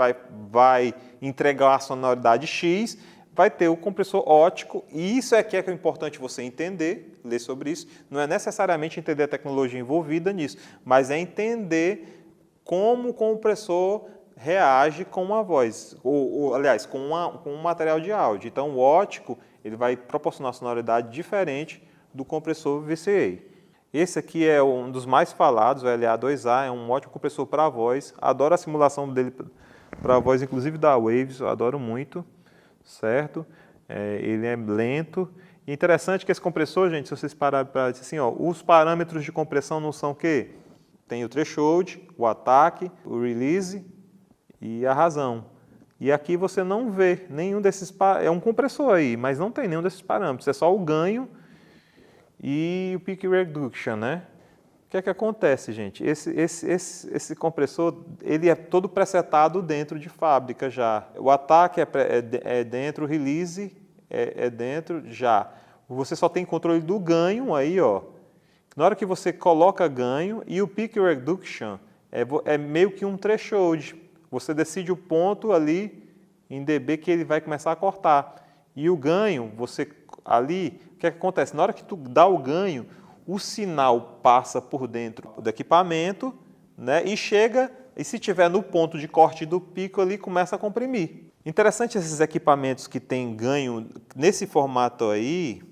vai entregar a sonoridade X, vai ter o compressor óptico, e isso que é importante você entender, ler sobre isso. Não é necessariamente entender a tecnologia envolvida nisso, mas é entender como o compressor reage com uma voz, aliás, com um material de áudio. Então, o óptico ele vai proporcionar sonoridade diferente do compressor VCA. Esse aqui é um dos mais falados, o LA2A, é um ótimo compressor para voz. Adoro a simulação dele para voz, inclusive da Waves, eu adoro muito, certo? Ele é lento. E interessante que esse compressor, gente, se vocês pararem para dizer assim, ó, os parâmetros de compressão não são o quê? Tem o threshold, o ataque, o release e a razão. E aqui você não vê nenhum desses parâmetros. É um compressor aí, mas não tem nenhum desses parâmetros. É só o ganho e o peak reduction, né? O que é que acontece, gente? Esse compressor ele é todo presetado dentro de fábrica já. O ataque é dentro, o release é dentro já. Você só tem controle do ganho aí, ó. Na hora que você coloca ganho e o peak reduction é meio que um threshold. Você decide o ponto ali em dB que ele vai começar a cortar. E o ganho, você ali, o que é que acontece? Na hora que tu dá o ganho, o sinal passa por dentro do equipamento, né, e chega e se tiver no ponto de corte do pico ali, começa a comprimir. Interessante esses equipamentos que têm ganho nesse formato aí,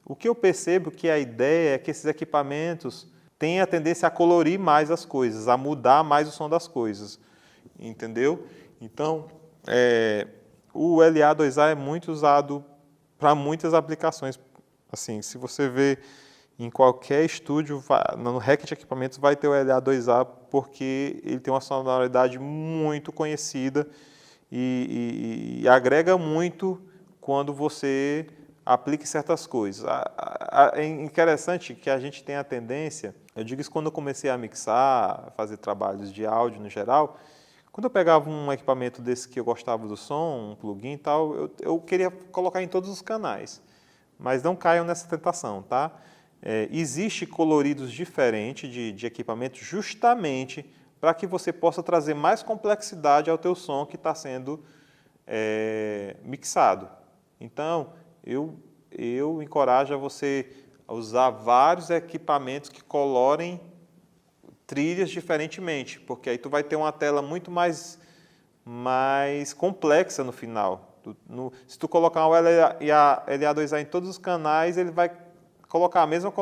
o que eu percebo que a ideia é que esses equipamentos têm a tendência a colorir mais as coisas, a mudar mais o som das coisas, entendeu? Então, o LA2A é muito usado para muitas aplicações. Assim, se você vê em qualquer estúdio, no rack de equipamentos vai ter o LA2A, porque ele tem uma sonoridade muito conhecida e agrega muito quando você aplica certas coisas. É interessante que a gente tem a tendência, eu digo isso quando eu comecei a mixar, fazer trabalhos de áudio no geral, quando eu pegava um equipamento desse que eu gostava do som, um plugin e tal, eu queria colocar em todos os canais. Mas não caiam nessa tentação, tá? Existe coloridos diferentes de equipamento justamente para que você possa trazer mais complexidade ao teu som que está sendo mixado. Então, eu encorajo a você a usar vários equipamentos que colorem trilhas diferentemente, porque aí tu vai ter uma tela muito mais complexa no final. Se tu colocar o LA2A em todos os canais, ele vai colocar a mesma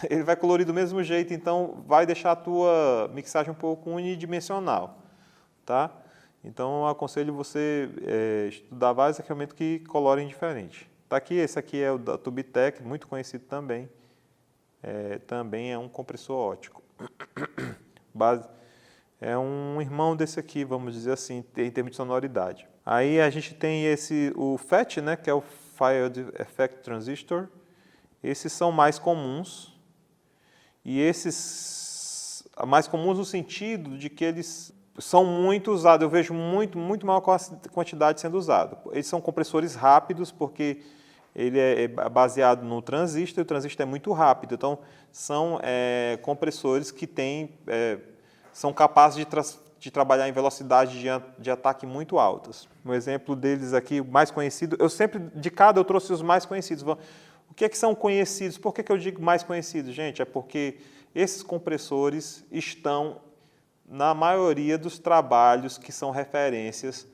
ele vai colorir do mesmo jeito, então vai deixar a tua mixagem um pouco unidimensional, tá? Então eu aconselho você estudar vários equipamentos que colorem diferente. Tá aqui, esse aqui é o da Tubitech, muito conhecido também. Também é um compressor óptico. É um irmão desse aqui, vamos dizer assim, em termos de sonoridade. Aí a gente tem o FET, né, que é o Field Effect Transistor. Esses são mais comuns. E esses mais comuns no sentido de que eles são muito usados. Eu vejo muito maior quantidade sendo usado. Eles são compressores rápidos porque ele é baseado no transistor, e o transistor é muito rápido. Então, são compressores que são capazes de trabalhar em velocidade de ataque muito altas. Um exemplo deles aqui, o mais conhecido, de cada eu trouxe os mais conhecidos. O que são conhecidos? Por que eu digo mais conhecidos, gente? É porque esses compressores estão na maioria dos trabalhos que são referência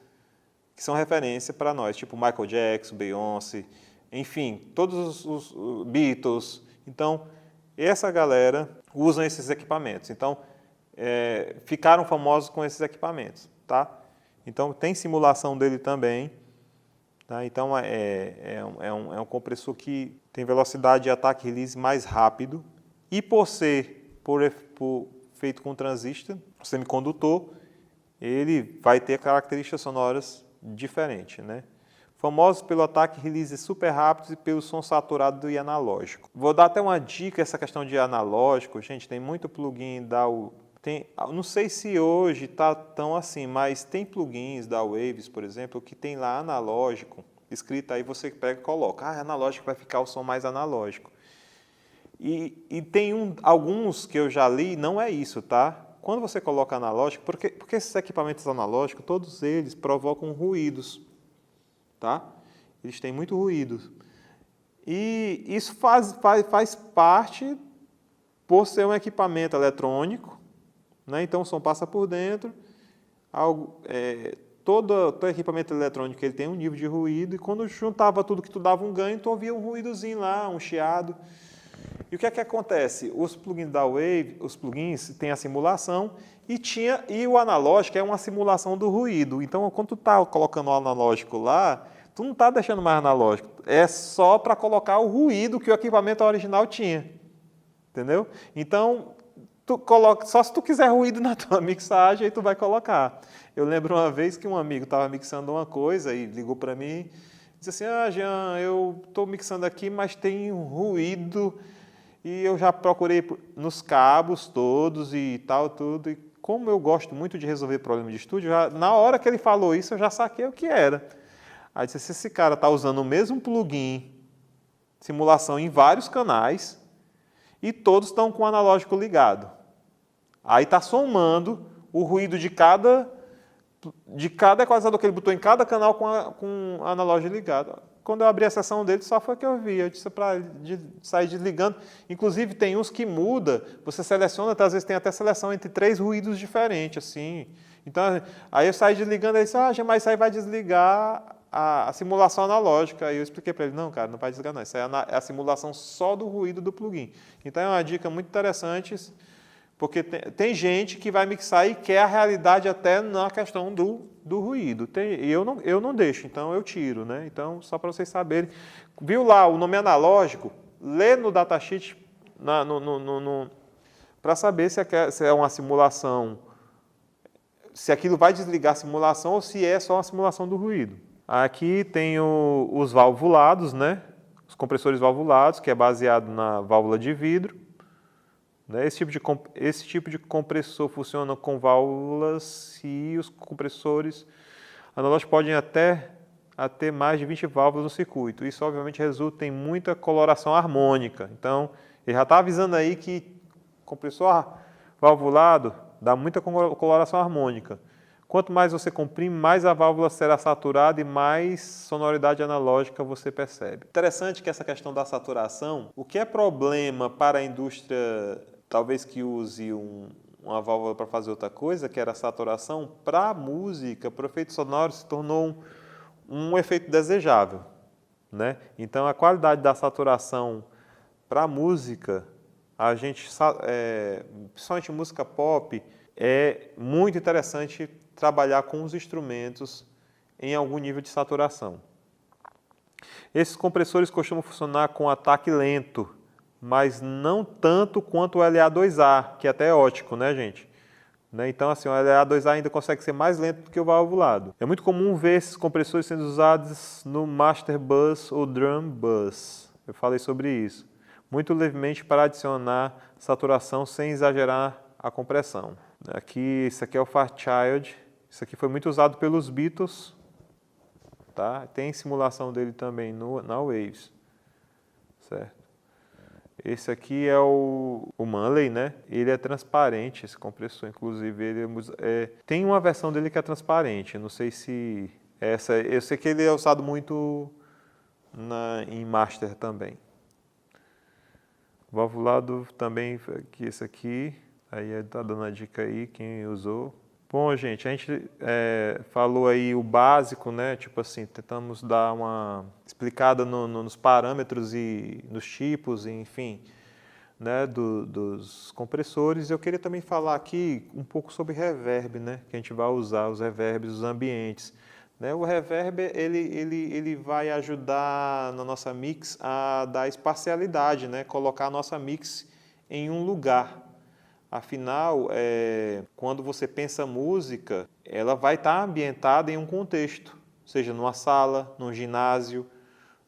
para nós, tipo Michael Jackson, Beyoncé, enfim, todos os Beatles. Então, essa galera usa esses equipamentos. Então, ficaram famosos com esses equipamentos, tá? Então, tem simulação dele também. Tá? Então, é um compressor que tem velocidade de ataque e release mais rápido. E por ser feito com transistor, semicondutor, ele vai ter características sonoras diferentes, né? Famosos pelo ataque e release super rápidos e pelo som saturado e analógico. Vou dar até uma dica, essa questão de analógico. Gente, tem muito plugin não sei se hoje está tão assim, mas tem plugins da Waves, por exemplo, que tem lá analógico, escrito aí, você pega e coloca. Analógico vai ficar o som mais analógico. E tem alguns que eu já li, não é isso, tá? Quando você coloca analógico, porque esses equipamentos analógicos, todos eles provocam ruídos, tá? Eles têm muito ruído. E isso faz parte por ser um equipamento eletrônico, né? Então o som passa por dentro. Todo equipamento eletrônico ele tem um nível de ruído, e quando juntava tudo que tu dava um ganho, tu ouvia um ruídozinho lá, um chiado. E o que é que acontece? Os plugins da Wave, os plugins têm a simulação e o analógico é uma simulação do ruído. Então, quando tu está colocando o analógico lá, tu não está deixando mais analógico. É só para colocar o ruído que o equipamento original tinha. Entendeu? Então, tu coloca, só se tu quiser ruído na tua mixagem, aí tu vai colocar. Eu lembro uma vez que um amigo estava mixando uma coisa e ligou para mim e disse assim, Jean, eu estou mixando aqui, mas tem um ruído e eu já procurei nos cabos todos e tal, tudo. E como eu gosto muito de resolver problema de estúdio, na hora que ele falou isso, eu já saquei o que era. Aí disse, esse cara está usando o mesmo plugin, simulação em vários canais, e todos estão com o analógico ligado. Aí está somando o ruído de cada equalizador que ele botou em cada canal com o analógico ligado. quando eu abri a sessão dele, só foi que eu vi. Eu disse para sair desligando. Inclusive, tem uns que muda, você seleciona, às vezes tem até seleção entre 3 ruídos diferentes, assim. Então, aí eu saí desligando, ele disse, mas isso aí vai desligar a simulação analógica. Aí eu expliquei para ele, não, cara, não vai desligar não, isso aí é a simulação só do ruído do plugin. Então, é uma dica muito interessante, porque tem gente que vai mixar e quer a realidade até na questão do ruído. E eu não deixo, então eu tiro, né? Então, só para vocês saberem. Viu lá o nome analógico? Lê no datasheet para saber se é uma simulação, se aquilo vai desligar a simulação ou se é só uma simulação do ruído. Aqui tem os valvulados, né? Os compressores valvulados, que é baseado na válvula de vidro. Esse tipo de compressor funciona com válvulas e os compressores analógicos podem até ter mais de 20 válvulas no circuito. Isso, obviamente, resulta em muita coloração harmônica. Então, ele já está avisando aí que compressor valvulado dá muita coloração harmônica. Quanto mais você comprime, mais a válvula será saturada e mais sonoridade analógica você percebe. Interessante que essa questão da saturação, o que é problema para a indústria, talvez que use uma válvula para fazer outra coisa, que era a saturação, para a música, para o efeito sonoro, se tornou um efeito desejável, né? Então, a qualidade da saturação para a música, principalmente música pop, é muito interessante trabalhar com os instrumentos em algum nível de saturação. Esses compressores costumam funcionar com ataque lento, mas não tanto quanto o LA2A, que até é ótico, né, gente? Então, assim, o LA2A ainda consegue ser mais lento do que o valvulado. É muito comum ver esses compressores sendo usados no Master Bus ou Drum Bus. Eu falei sobre isso. Muito levemente para adicionar saturação sem exagerar a compressão. Aqui, isso aqui é o Fairchild. Isso aqui foi muito usado pelos Beatles. Tá? Tem simulação dele também na Waves. Certo? Esse aqui é o Manley, né? Ele é transparente, esse compressor, inclusive. Tem uma versão dele que é transparente. Não sei se essa. Eu sei que ele é usado muito em Master também. Valvulado também, esse aqui. Aí está dando a dica aí, quem usou. Bom, gente, a gente falou aí o básico, né? Tipo assim, tentamos dar uma explicada nos parâmetros e nos tipos, enfim, né? dos compressores. Eu queria também falar aqui um pouco sobre reverb, né? Que a gente vai usar, os reverbs, os ambientes. Né? O reverb, ele vai ajudar na nossa mix a dar espacialidade, né? Colocar a nossa mix em um lugar. Afinal, quando você pensa música, ela vai estar ambientada em um contexto, seja numa sala, num ginásio,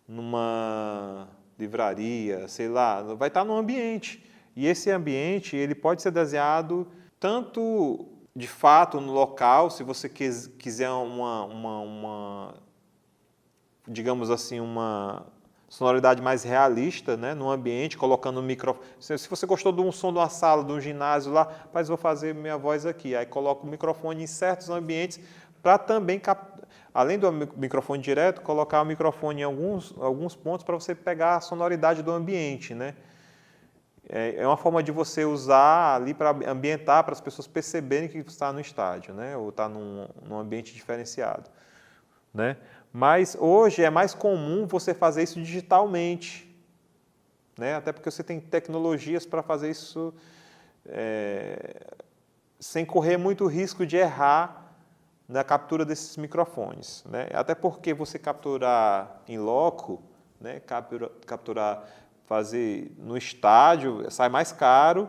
numa livraria, sei lá, vai estar num ambiente. E esse ambiente ele pode ser desenhado tanto de fato no local, se você quiser digamos assim, uma sonoridade mais realista, né, no ambiente, colocando o microfone. Se você gostou de um som de uma sala, de um ginásio lá, mas vou fazer minha voz aqui. Aí coloco o microfone em certos ambientes para também, além do microfone direto, colocar o microfone em alguns pontos para você pegar a sonoridade do ambiente, né? É uma forma de você usar ali para ambientar, para as pessoas perceberem que está no estádio, né, ou está num ambiente diferenciado, né? Mas hoje é mais comum você fazer isso digitalmente, né? Até porque você tem tecnologias para fazer isso sem correr muito risco de errar na captura desses microfones, né? Até porque você capturar em loco, né? Fazer no estádio sai mais caro,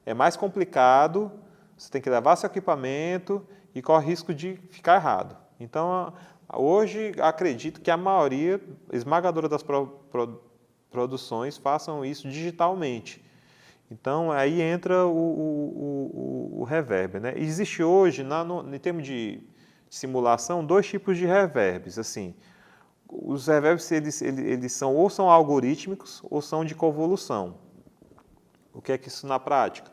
é mais complicado, você tem que levar seu equipamento e corre risco de ficar errado. Então, hoje, acredito que a maioria esmagadora das produções façam isso digitalmente. Então, aí entra o reverb, né? Existe hoje, em termos de simulação, 2 tipos de reverbs. Assim, os reverbs eles são algorítmicos ou são de convolução. O que é que isso na prática?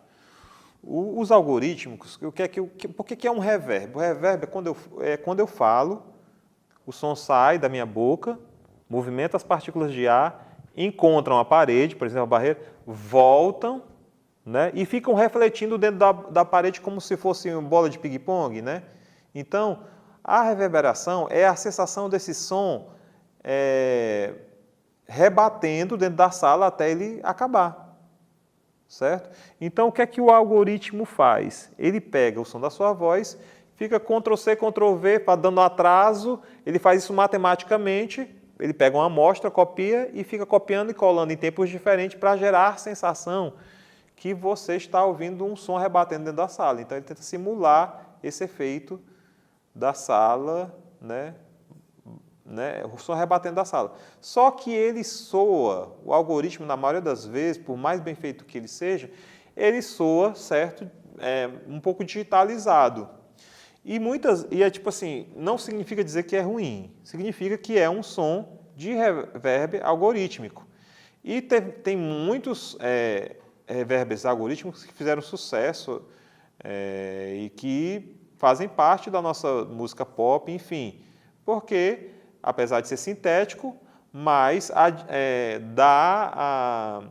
Os algorítmicos, por que é um reverb? O reverb é quando eu falo, o som sai da minha boca, movimentam as partículas de ar, encontram a parede, por exemplo, a barreira, voltam, né, e ficam refletindo dentro da parede como se fosse uma bola de ping-pong, né? Então, a reverberação é a sensação desse som rebatendo dentro da sala até ele acabar, certo? Então, o que é que o algoritmo faz? Ele pega o som da sua voz, fica Ctrl+C, Ctrl+V, dando atraso, ele faz isso matematicamente, ele pega uma amostra, copia e fica copiando e colando em tempos diferentes para gerar a sensação que você está ouvindo um som rebatendo dentro da sala. Então, ele tenta simular esse efeito da sala, né, o som rebatendo da sala. Só que ele soa, o algoritmo, na maioria das vezes, por mais bem feito que ele seja, ele soa, certo, um pouco digitalizado. E é tipo assim, não significa dizer que é ruim, significa que é um som de reverb algorítmico. E tem muitos reverbs algorítmicos que fizeram sucesso e que fazem parte da nossa música pop, enfim, porque, apesar de ser sintético, mas dá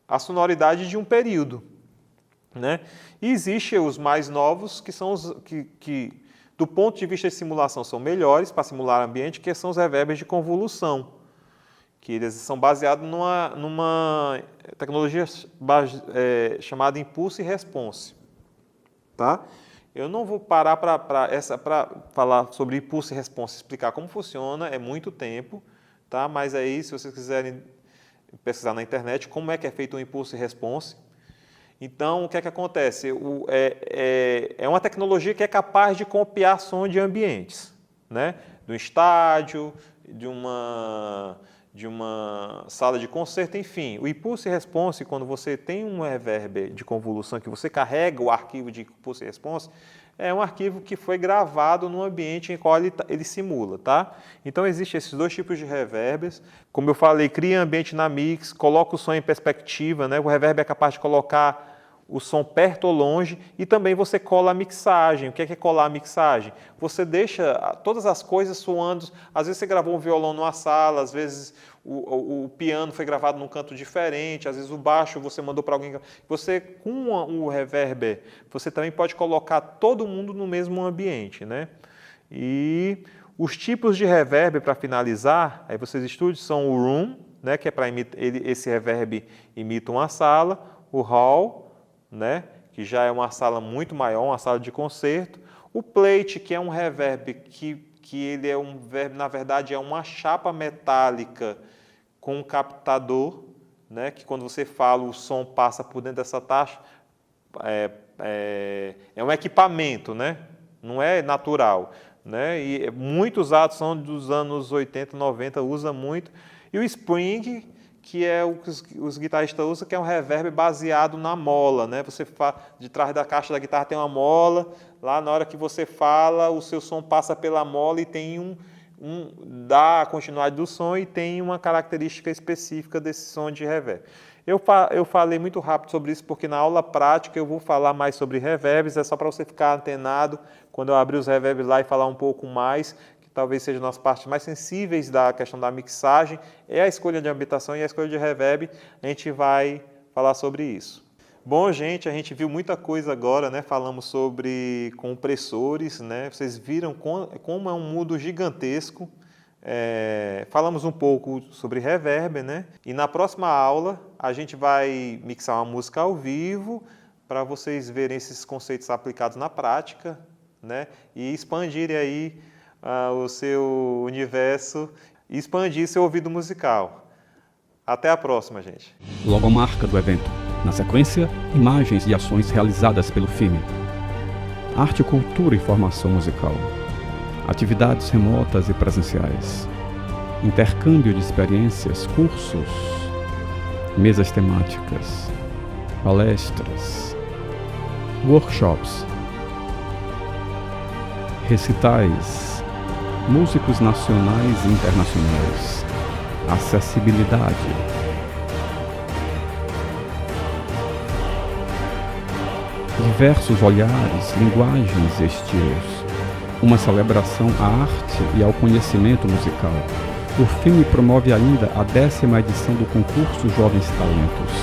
a sonoridade de um período, né? E existem os mais novos, que são os que, do ponto de vista de simulação, são melhores para simular ambiente, que são os reverbers de convolução, que eles são baseados numa tecnologia chamada Impulse Response. Tá? Eu não vou parar para falar sobre Impulse Response, explicar como funciona, é muito tempo, tá? Mas aí, se vocês quiserem pesquisar na internet como é que é feito o Impulse Response. Então, o que é que acontece? É uma tecnologia que é capaz de copiar som de ambientes, né? De um estádio, de uma sala de concerto, enfim. O Impulse Response, quando você tem um reverb de convolução, que você carrega o arquivo de Impulse Response, é um arquivo que foi gravado no ambiente em qual ele simula, tá? Então, existem esses dois tipos de reverbs. Como eu falei, cria ambiente na mix, coloca o som em perspectiva, né? O reverb é capaz de colocar o som perto ou longe, e também você cola a mixagem. O que é colar a mixagem? Você deixa todas as coisas soando. Às vezes você gravou um violão numa sala, às vezes o piano foi gravado num canto diferente, às vezes o baixo você mandou para alguém. Você, com o reverb, você também pode colocar todo mundo no mesmo ambiente, né? E os tipos de reverb, para finalizar, aí vocês estudam, são o room, né, que é para esse reverb imita uma sala, o hall, né, que já é uma sala muito maior, uma sala de concerto. O plate, que é um reverb que ele é um reverb, na verdade, é uma chapa metálica com um captador, né, que quando você fala, o som passa por dentro dessa taxa. É um equipamento, né, não é natural, né, e é muito usado, são dos anos 80, 90, usa muito. E o spring, que é o que os guitarristas usam, que é um reverb baseado na mola, né? Você de trás da caixa da guitarra tem uma mola, lá na hora que você fala, o seu som passa pela mola e tem dá a continuidade do som e tem uma característica específica desse som de reverb. Eu falei muito rápido sobre isso porque na aula prática eu vou falar mais sobre reverbs, é só para você ficar antenado quando eu abrir os reverbs lá e falar um pouco mais, talvez seja nas partes mais sensíveis da questão da mixagem, é a escolha de ambientação e a escolha de reverb, a gente vai falar sobre isso. Bom, gente, a gente viu muita coisa agora, né? Falamos sobre compressores, né? Vocês viram como é um mundo gigantesco. Falamos um pouco sobre reverb, né? E na próxima aula a gente vai mixar uma música ao vivo para vocês verem esses conceitos aplicados na prática, né? E expandirem aí o seu universo e expandir seu ouvido musical. Até a próxima, gente. Logomarca do evento. Na sequência, imagens e ações realizadas pelo FIME. Arte, cultura e formação musical. Atividades remotas e presenciais. Intercâmbio de experiências, cursos. Mesas temáticas. Palestras. Workshops. Recitais. Músicos nacionais e internacionais. Acessibilidade. Diversos olhares, linguagens e estilos. Uma celebração à arte e ao conhecimento musical. O filme promove ainda a 10ª edição do concurso Jovens Talentos,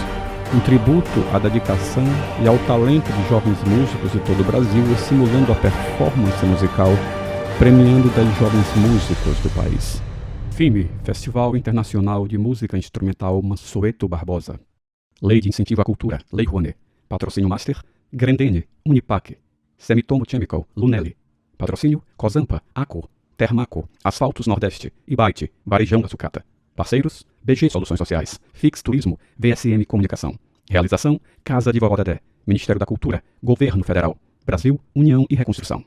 um tributo à dedicação e ao talento de jovens músicos de todo o Brasil, simulando a performance musical, premiando 10 jovens músicos do país. FIME, Festival Internacional de Música Instrumental Mansueto Barbosa. Lei de Incentivo à Cultura, Lei Rouanet. Patrocínio Master, Grendene, Unipac, Semitomo Chemical, Lunelli. Patrocínio, Cozampa, Aco, Termaco, Asfaltos Nordeste, Ibite, Varejão da Sucata. Parceiros, BG Soluções Sociais, Fix Turismo, VSM Comunicação. Realização, Casa de Vovó Dedé, Ministério da Cultura, Governo Federal, Brasil, União e Reconstrução.